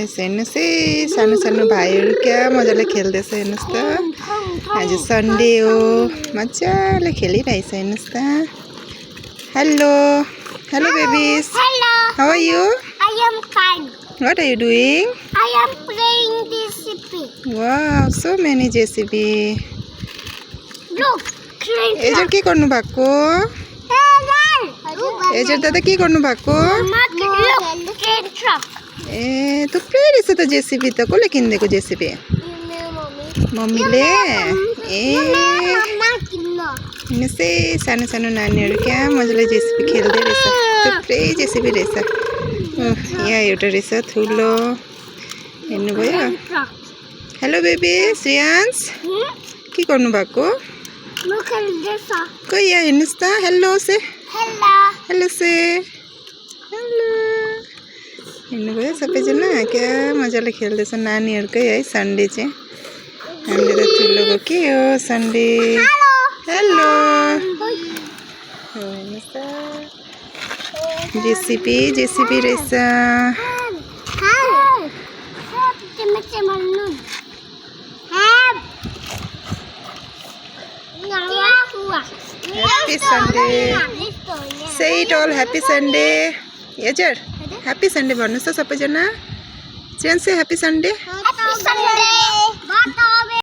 Guys हेर्नुहोस् है सानो सानो भाइहरू क्या मजाले खेल्दैछ हेर्नुहोस् त। आज सन्डे हो मजाले खेलिरहेछ हेर्नुहोस् त। Hello hello babies, how are you? I am fine. What are you doing? I am playing JCB. Wow, so many JCB. Look, train एजर के गर्नु भएको? एजर दादा के गर्नु भएको? Look, train truck. ए थुप्रै रहेछ त जेसीबी त। कसले किनिदिएको जेसीबी? मम्मीले। ए हेर्नुहोस् है सानो सानो नानीहरू क्या मजाले जेसीबी खेल्दै रहेछ। थुप्रै जेसीबी रहेछ। यहाँ एउटा रहेछ ठुलो, हेर्नुभयो? हेलो बेबी श्रेयांश, के गर्नु भएको? Look at this. कोही यहाँ हेर्नुहोस् त। हेलो से, Hello. हेलो से, हेलो। हेर्नुभयो सबैजना क्या मजाले खेल्दैछ नानीहरूकै है सन्डे चाहिँ। हामीले त ठुलोको के हो सन्डे। हेलो हेर्नुहोस् त जेसीबी जेसीबी रहेछ। Happy Sunday. Say it all, happy Sunday. एजर ह्याप्पी सन्डे भन्नुहोस् त सबैजना। चाहिँ ह्याप्पी सन्डे। Happy Sunday.